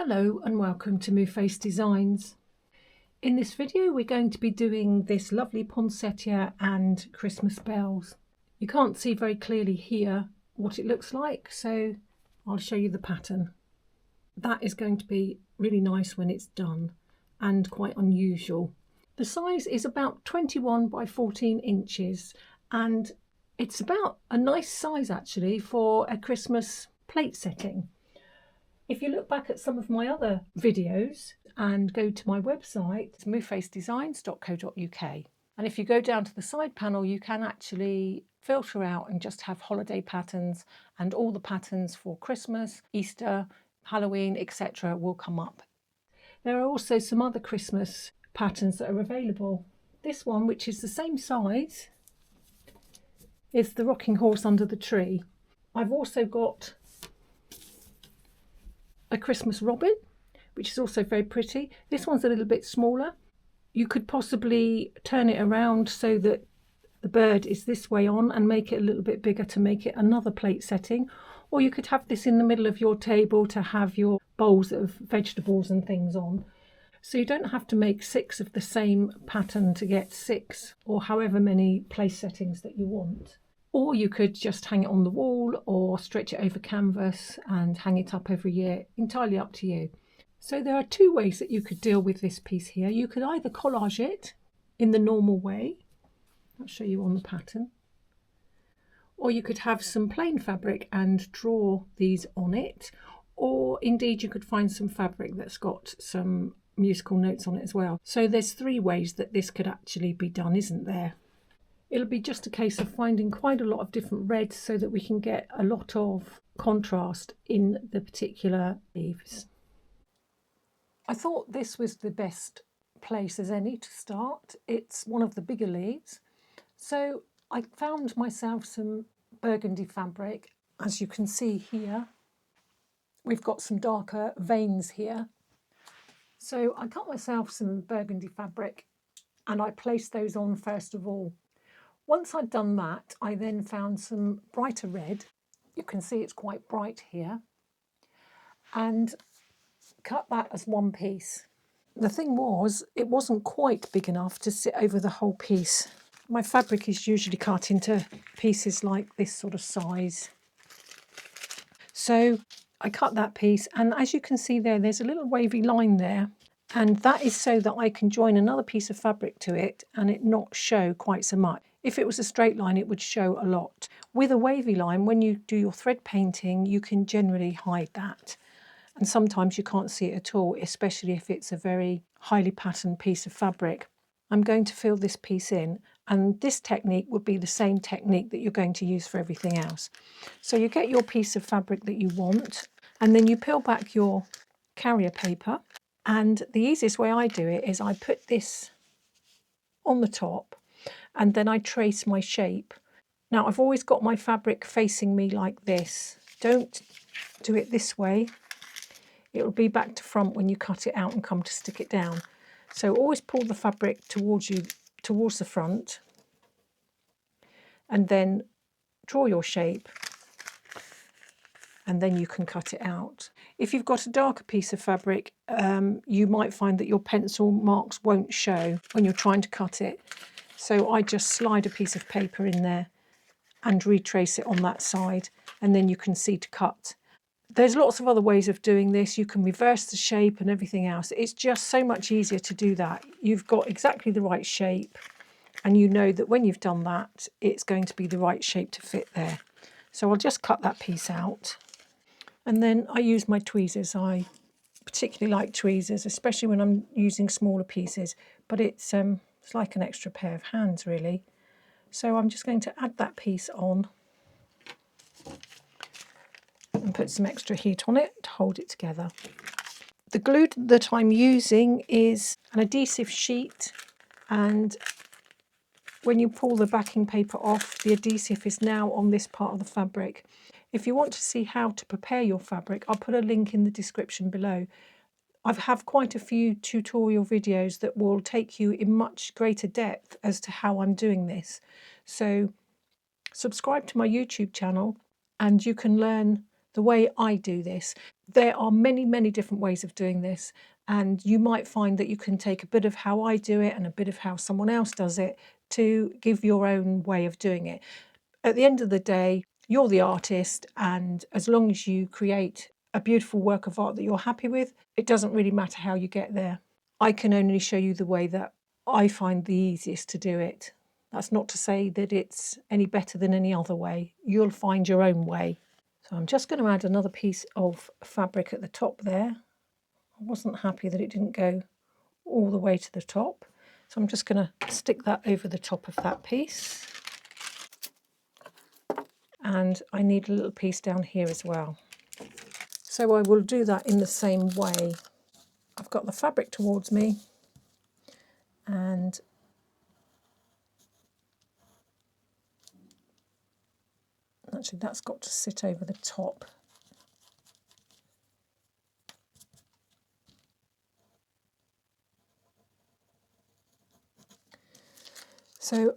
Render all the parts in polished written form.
Hello and welcome to Move Face Designs. In this video we're going to be doing this lovely poinsettia and Christmas bells. You can't see very clearly here what it looks like, so I'll show you the pattern. That is going to be really nice when it's done and quite unusual. The size is about 21 by 14 inches and it's about a nice size actually for a Christmas plate setting. If you look back at some of my other videos and go to my website, it's movefacedesignz.co.uk, and if you go down to the side panel you can actually filter out and just have holiday patterns, and all the patterns for Christmas, Easter, Halloween, etc. will come up. There are also some other Christmas patterns that are available. This one, which is the same size, is the rocking horse under the tree. I've also got a Christmas robin, which is also very pretty. This one's a little bit smaller. You could possibly turn it around so that the bird is this way on and make it a little bit bigger to make it another plate setting, or you could have this in the middle of your table to have your bowls of vegetables and things on. So you don't have to make 6 of the same pattern to get 6 or however many place settings that you want. Or you could just hang it on the wall or stretch it over canvas and hang it up every year, entirely up to you. So there are 2 ways that you could deal with this piece here. You could either collage it in the normal way, I'll show you on the pattern, or you could have some plain fabric and draw these on it, or indeed you could find some fabric that's got some musical notes on it as well. So there's 3 ways that this could actually be done, isn't there? It'll be just a case of finding quite a lot of different reds so that we can get a lot of contrast in the particular leaves. I thought this was the best place as any to start. It's one of the bigger leaves. So I found myself some burgundy fabric. As you can see here, we've got some darker veins here. So I cut myself some burgundy fabric and I placed those on first of all. Once I'd done that, I then found some brighter red. You can see it's quite bright here. And cut that as one piece. The thing was, it wasn't quite big enough to sit over the whole piece. My fabric is usually cut into pieces like this sort of size. So I cut that piece, and as you can see there, there's a little wavy line there. And that is so that I can join another piece of fabric to it and it not show quite so much. If it was a straight line, it would show a lot. With a wavy line, when you do your thread painting, you can generally hide that. And sometimes you can't see it at all, especially if it's a very highly patterned piece of fabric. I'm going to fill this piece in, and this technique would be the same technique that you're going to use for everything else. So you get your piece of fabric that you want, and then you peel back your carrier paper. And the easiest way I do it is I put this on the top and then I trace my shape. Now I've always got my fabric facing me like this. Don't do it this way. It will be back to front when you cut it out and come to stick it down. So always pull the fabric towards you, towards the front, and then draw your shape, and then you can cut it out. If you've got a darker piece of fabric, you might find that your pencil marks won't show when you're trying to cut it. So I just slide a piece of paper in there and retrace it on that side, and then you can see to cut. There's lots of other ways of doing this. You can reverse the shape and everything else. It's just so much easier to do that. You've got exactly the right shape, and you know that when you've done that, it's going to be the right shape to fit there. So I'll just cut that piece out. And then I use my tweezers. I particularly like tweezers, especially when I'm using smaller pieces, but it's like an extra pair of hands really. So I'm just going to add that piece on and put some extra heat on it to hold it together. The glue that I'm using is an adhesive sheet, and when you pull the backing paper off, the adhesive is now on this part of the fabric. If you want to see how to prepare your fabric, I'll put a link in the description below. I have quite a few tutorial videos that will take you in much greater depth as to how I'm doing this. So subscribe to my YouTube channel and you can learn the way I do this. There are many different ways of doing this, and you might find that you can take a bit of how I do it and a bit of how someone else does it to give your own way of doing it. At the end of the day, you're the artist, and as long as you create a beautiful work of art that you're happy with, it doesn't really matter how you get there. I can only show you the way that I find the easiest to do it. That's not to say that it's any better than any other way. You'll find your own way. So I'm just going to add another piece of fabric at the top there. I wasn't happy that it didn't go all the way to the top. So I'm just going to stick that over the top of that piece. And I need a little piece down here as well. So I will do that in the same way. I've got the fabric towards me, and actually that's got to sit over the top. So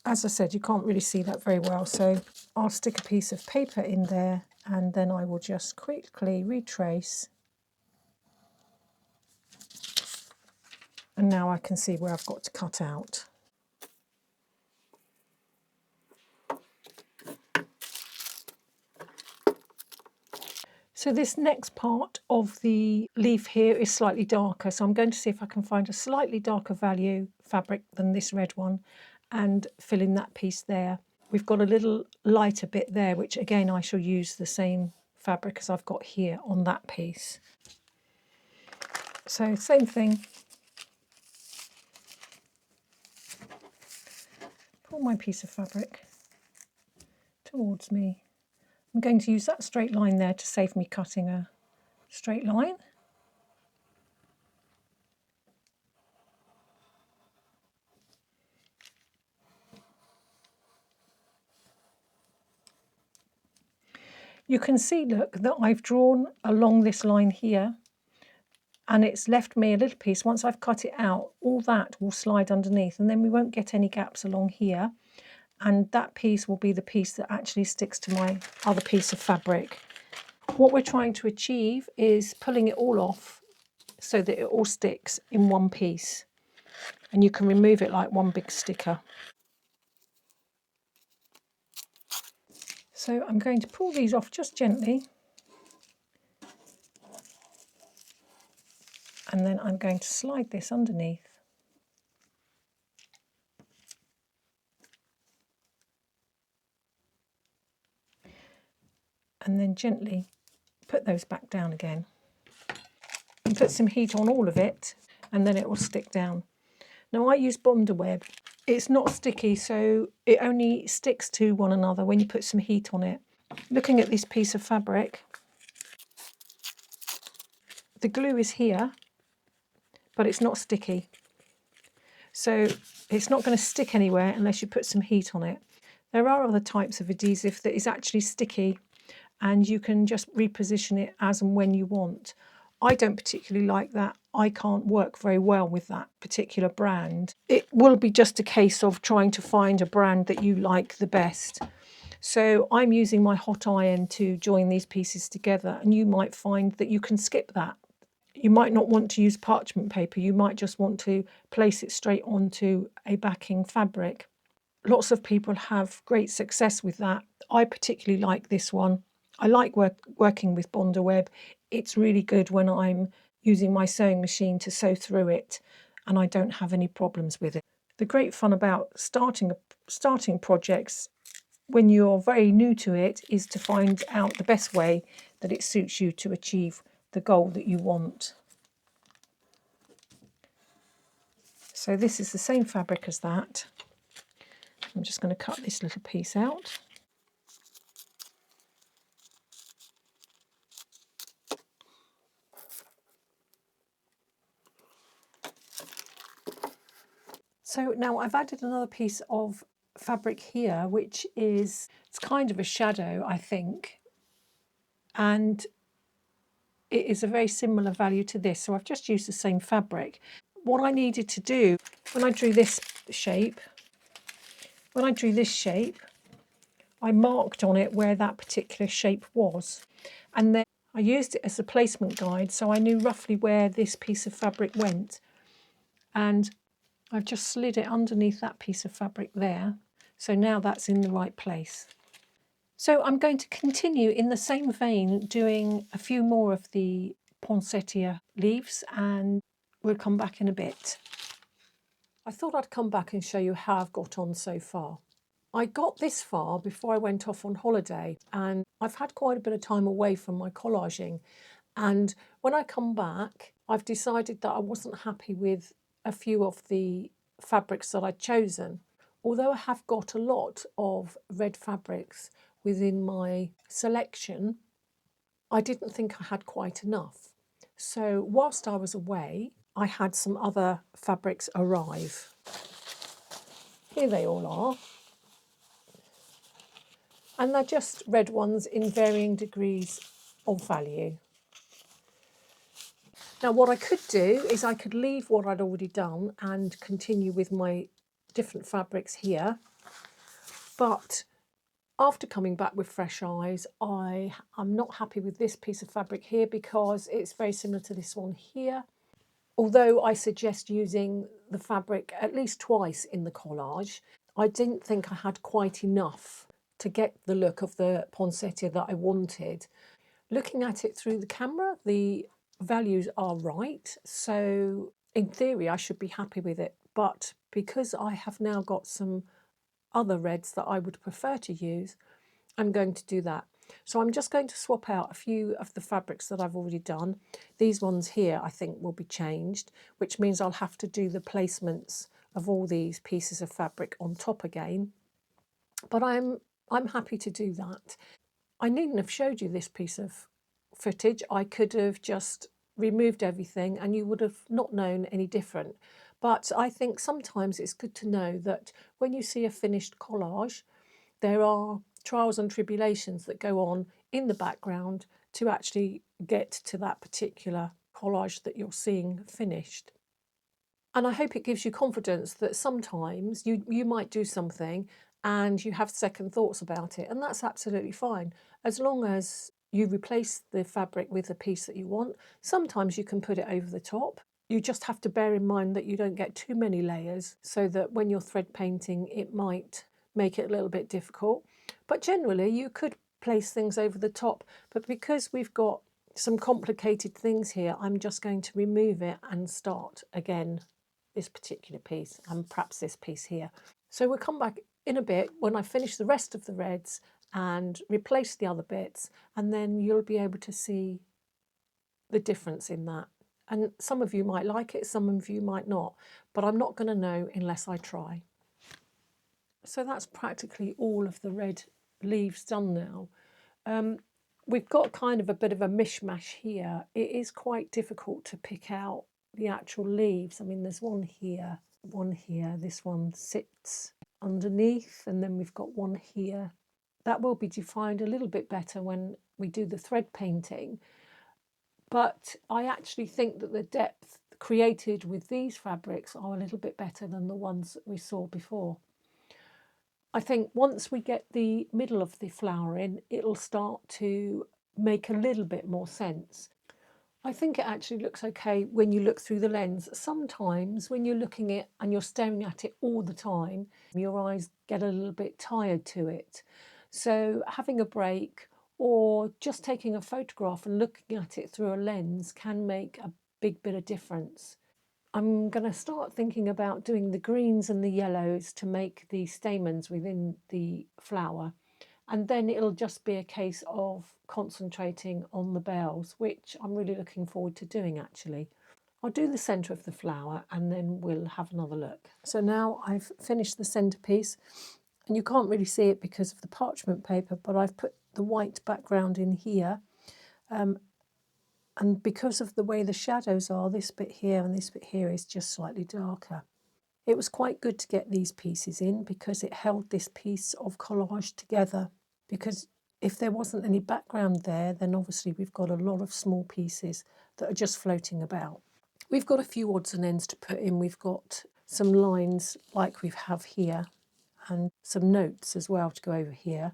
as I said, you can't really see that very well, so I'll stick a piece of paper in there and then I will just quickly retrace. And now I can see where I've got to cut out. So this next part of the leaf here is slightly darker, so I'm going to see if I can find a slightly darker value fabric than this red one and fill in that piece there. We've got a little lighter bit there, which again I shall use the same fabric as I've got here on that piece. So same thing. Pull my piece of fabric towards me. I'm going to use that straight line there to save me cutting a straight line. You can see, look, that I've drawn along this line here, and it's left me a little piece. Once I've cut it out, all that will slide underneath, and then we won't get any gaps along here. And that piece will be the piece that actually sticks to my other piece of fabric. What we're trying to achieve is pulling it all off so that it all sticks in one piece. And you can remove it like one big sticker. So I'm going to pull these off just gently. And then I'm going to slide this underneath. And then gently put those back down again. And put some heat on all of it, and then it will stick down. Now I use Bondaweb. It's not sticky, so it only sticks to one another when you put some heat on it. Looking at this piece of fabric, the glue is here, but it's not sticky. So it's not going to stick anywhere unless you put some heat on it. There are other types of adhesive that is actually sticky, and you can just reposition it as and when you want. I don't particularly like that. I can't work very well with that particular brand. It will be just a case of trying to find a brand that you like the best. So I'm using my hot iron to join these pieces together, and you might find that you can skip that. You might not want to use parchment paper. You might just want to place it straight onto a backing fabric. Lots of people have great success with that. I particularly like this one. I like working with Bondaweb. It's really good when I'm using my sewing machine to sew through it, and I don't have any problems with it. The great fun about starting projects when you're very new to it is to find out the best way that it suits you to achieve the goal that you want. So this is the same fabric as that. I'm just going to cut this little piece out. So now I've added another piece of fabric here, which is, it's kind of a shadow, I think, and it is a very similar value to this. So I've just used the same fabric. What I needed to do when I drew this shape, I marked on it where that particular shape was. And then I used it as a placement guide, so I knew roughly where this piece of fabric went. And I've just slid it underneath that piece of fabric there. So now that's in the right place. So I'm going to continue in the same vein, doing a few more of the poinsettia leaves, and we'll come back in a bit. I thought I'd come back and show you how I've got on so far. I got this far before I went off on holiday, and I've had quite a bit of time away from my collaging. And when I come back, I've decided that I wasn't happy with a few of the fabrics that I'd chosen. Although I have got a lot of red fabrics within my selection, I didn't think I had quite enough. So whilst I was away, I had some other fabrics arrive. Here they all are. And they're just red ones in varying degrees of value. Now what I could do is I could leave what I'd already done and continue with my different fabrics here. But after coming back with fresh eyes, I'm not happy with this piece of fabric here because it's very similar to this one here. Although I suggest using the fabric at least twice in the collage, I didn't think I had quite enough to get the look of the poinsettia that I wanted. Looking at it through the camera, the values are right. So in theory, I should be happy with it. But because I have now got some other reds that I would prefer to use, I'm going to do that. So I'm just going to swap out a few of the fabrics that I've already done. These ones here I think will be changed, which means I'll have to do the placements of all these pieces of fabric on top again. But I'm happy to do that. I needn't have showed you this piece of footage. I could have just removed everything and you would have not known any different. But I think sometimes it's good to know that when you see a finished collage, there are trials and tribulations that go on in the background to actually get to that particular collage that you're seeing finished. And I hope it gives you confidence that sometimes you might do something and you have second thoughts about it, and that's absolutely fine. As long as you replace the fabric with the piece that you want, sometimes you can put it over the top. You just have to bear in mind that you don't get too many layers so that when you're thread painting, it might make it a little bit difficult. But generally, you could place things over the top. But because we've got some complicated things here, I'm just going to remove it and start again this particular piece and perhaps this piece here. So we'll come back in a bit when I finish the rest of the reds and replace the other bits, and then you'll be able to see the difference in that. And some of you might like it, some of you might not, but I'm not going to know unless I try. So that's practically all of the red leaves done now. We've got kind of a bit of a mishmash here. It is quite difficult to pick out the actual leaves. I mean, there's one here, this one sits underneath, and then we've got one here. That will be defined a little bit better when we do the thread painting. But I actually think that the depth created with these fabrics are a little bit better than the ones that we saw before. I think once we get the middle of the flower in, it'll start to make a little bit more sense. I think it actually looks okay when you look through the lens. Sometimes when you're looking at and you're staring at it all the time, your eyes get a little bit tired to it. So having a break or just taking a photograph and looking at it through a lens can make a big bit of difference. I'm going to start thinking about doing the greens and the yellows to make the stamens within the flower. And then it'll just be a case of concentrating on the bells, which I'm really looking forward to doing actually. I'll do the centre of the flower and then we'll have another look. So now I've finished the centrepiece, and you can't really see it because of the parchment paper, but I've put the white background in here. And because of the way the shadows are, this bit here and this bit here is just slightly darker. It was quite good to get these pieces in because it held this piece of collage together. Because if there wasn't any background there, then obviously we've got a lot of small pieces that are just floating about. We've got a few odds and ends to put in. We've got some lines like we have here and some notes as well to go over here.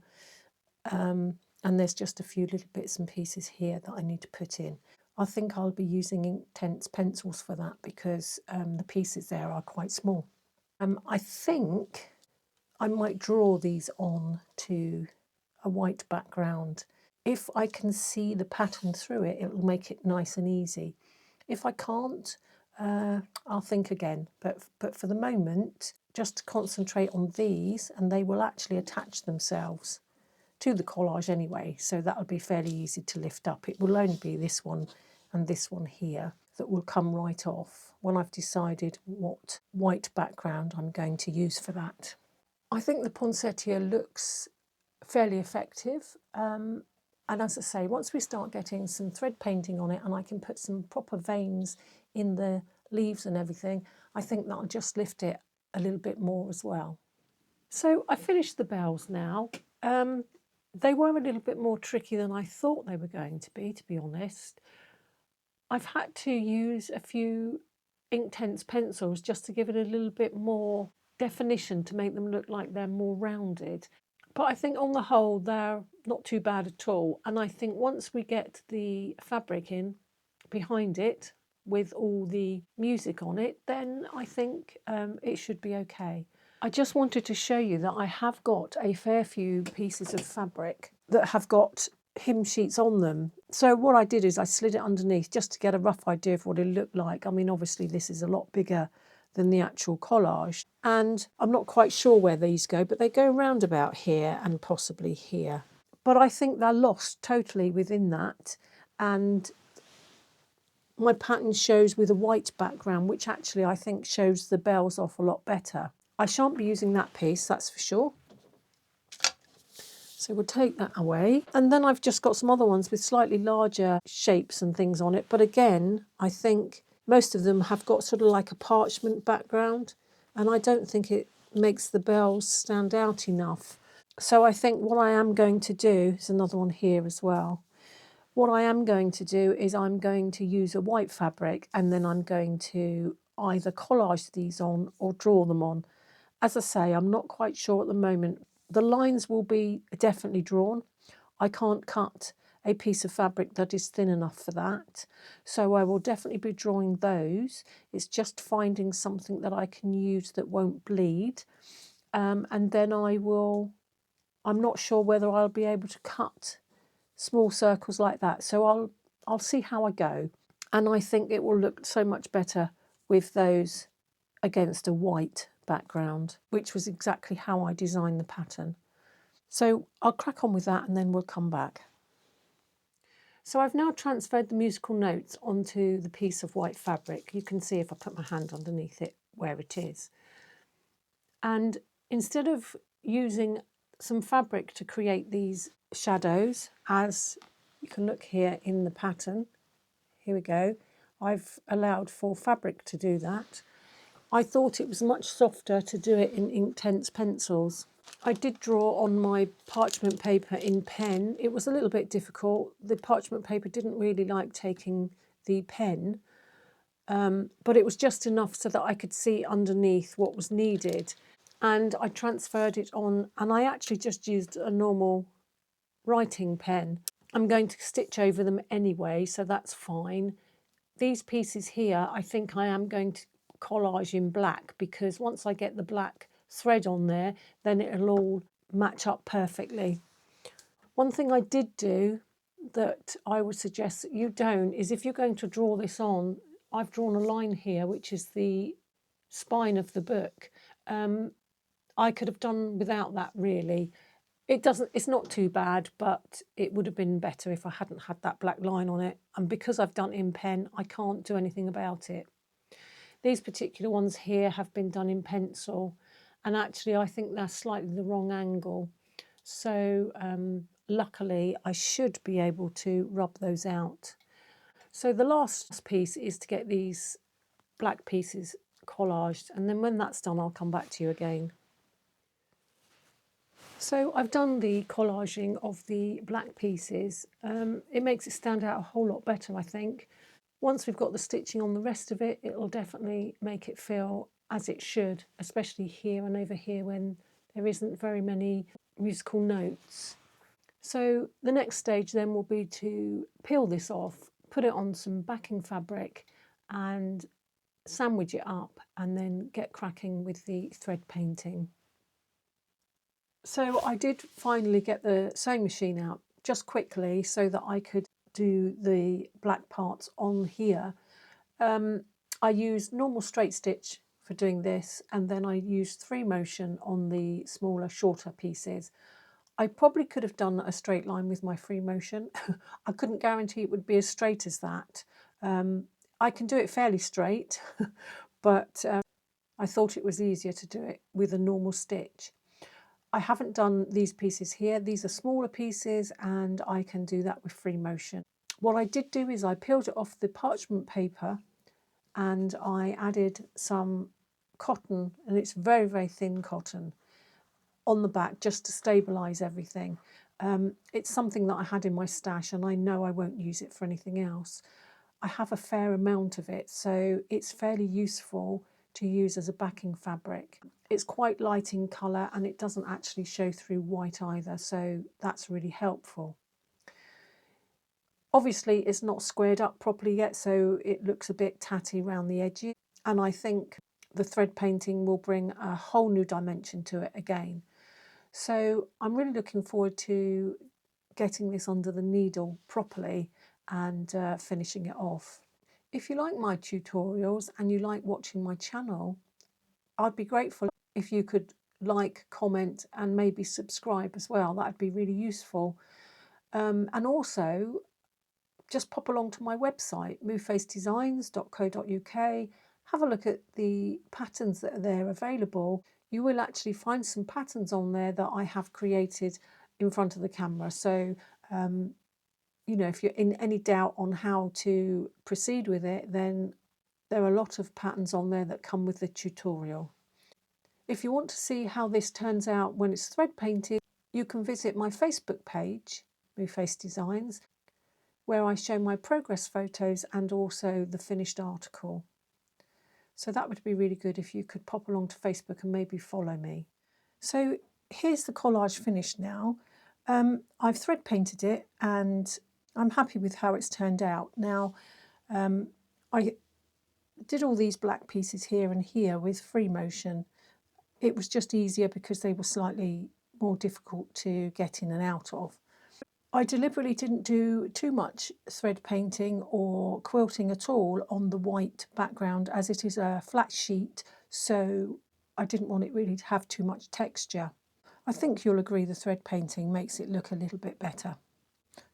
And there's just a few little bits and pieces here that I need to put in. I think I'll be using Inktense pencils for that because the pieces there are quite small. I think I might draw these on to a white background. If I can see the pattern through it, it will make it nice and easy. If I can't, I'll think again. But for the moment, just concentrate on these and they will actually attach themselves to the collage anyway. So that'll be fairly easy to lift up. It will only be this one and this one here that will come right off when I've decided what white background I'm going to use for that. I think the poinsettia looks fairly effective. And as I say, once we start getting some thread painting on it and I can put some proper veins in the leaves and everything, I think that'll just lift it a little bit more as well. So I finished the bells now. They were a little bit more tricky than I thought they were going to be honest. I've had to use a few Inktense pencils just to give it a little bit more definition to make them look like they're more rounded. But I think on the whole, they're not too bad at all. And I think once we get the fabric in behind it with all the music on it, then I think it should be okay. I just wanted to show you that I have got a fair few pieces of fabric that have got hymn sheets on them. So what I did is I slid it underneath just to get a rough idea of what it looked like. I mean, obviously this is a lot bigger than the actual collage. And I'm not quite sure where these go, but they go round about here and possibly here. But I think they're lost totally within that. And my pattern shows with a white background, which actually I think shows the bells off a lot better. I shan't be using that piece, that's for sure. So we'll take that away. And then I've just got some other ones with slightly larger shapes and things on it. But again, I think most of them have got sort of like a parchment background. And I don't think it makes the bells stand out enough. So I think what I am going to do, is another one here as well. What I am going to do is I'm going to use a white fabric and then I'm going to either collage these on or draw them on. As I say, I'm not quite sure at the moment. The lines will be definitely drawn. I can't cut a piece of fabric that is thin enough for that. So I will definitely be drawing those. It's just finding something that I can use that won't bleed. And then I'm not sure whether I'll be able to cut small circles like that. So I'll see how I go. And I think it will look so much better with those against a white background, which was exactly how I designed the pattern. So I'll crack on with that and then we'll come back. So I've now transferred the musical notes onto the piece of white fabric. You can see if I put my hand underneath it where it is. And instead of using some fabric to create these shadows, as you can look here in the pattern, here we go, I've allowed for fabric to do that. I thought it was much softer to do it in Inktense pencils. I did draw on my parchment paper in pen. It was a little bit difficult. The parchment paper didn't really like taking the pen, but it was just enough so that I could see underneath what was needed. And I transferred it on, and I actually just used a normal writing pen. I'm going to stitch over them anyway, so that's fine. These pieces here, I think I am going to collage in black because once I get the black thread on there, then it'll all match up perfectly. One thing I did do that I would suggest that you don't is if you're going to draw this on, I've drawn a line here, which is the spine of the book. I could have done without that really. It's not too bad, but it would have been better if I hadn't had that black line on it. And because I've done in pen, I can't do anything about it. These particular ones here have been done in pencil, and actually I think they're slightly the wrong angle. So luckily I should be able to rub those out. So the last piece is to get these black pieces collaged, and then when that's done I'll come back to you again. So I've done the collaging of the black pieces. It makes it stand out a whole lot better, I think. Once we've got the stitching on the rest of it, it'll definitely make it feel as it should, especially here and over here when there isn't very many musical notes. So the next stage then will be to peel this off, put it on some backing fabric and sandwich it up, and then get cracking with the thread painting. So I did finally get the sewing machine out just quickly so that I could do the black parts on here. I used normal straight stitch for doing this, and then I used 3 motion on the smaller, shorter pieces. I probably could have done a straight line with my 3 motion. I couldn't guarantee it would be as straight as that. I can do it fairly straight, but I thought it was easier to do it with a normal stitch. I haven't done these pieces here. These are smaller pieces and I can do that with 3 motion. What I did do is I peeled it off the parchment paper and I added some cotton, and it's very, very thin cotton, on the back just to stabilise everything. It's something that I had in my stash and I know I won't use it for anything else. I have a fair amount of it, so it's fairly useful to use as a backing fabric. It's quite light in colour and it doesn't actually show through white either, so that's really helpful. Obviously it's not squared up properly yet, so it looks a bit tatty around the edges, and I think the thread painting will bring a whole new dimension to it again. So I'm really looking forward to getting this under the needle properly and finishing it off. If you like my tutorials and you like watching my channel, I'd be grateful if you could like, comment and maybe subscribe as well. That'd be really useful. And also just pop along to my website, movefaceddesigns.co.uk. Have a look at the patterns that are there available. You will actually find some patterns on there that I have created in front of the camera. So, you know, if you're in any doubt on how to proceed with it, then there are a lot of patterns on there that come with the tutorial. If you want to see how this turns out when it's thread painted, you can visit my Facebook page, Move Faced Designs, where I show my progress photos and also the finished article. So that would be really good if you could pop along to Facebook and maybe follow me. So here's the collage finished now. I've thread painted it and I'm happy with how it's turned out. Now, I did all these black pieces here and here with free motion. It was just easier because they were slightly more difficult to get in and out of. I deliberately didn't do too much thread painting or quilting at all on the white background, as it is a flat sheet, so I didn't want it really to have too much texture. I think you'll agree the thread painting makes it look a little bit better.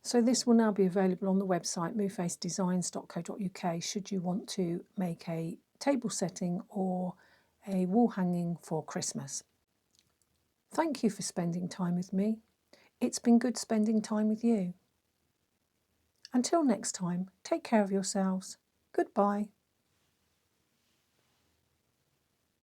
So this will now be available on the website movefaceddesigns.co.uk should you want to make a table setting or a wall hanging for Christmas. Thank you for spending time with me. It's been good spending time with you. Until next time, take care of yourselves. Goodbye.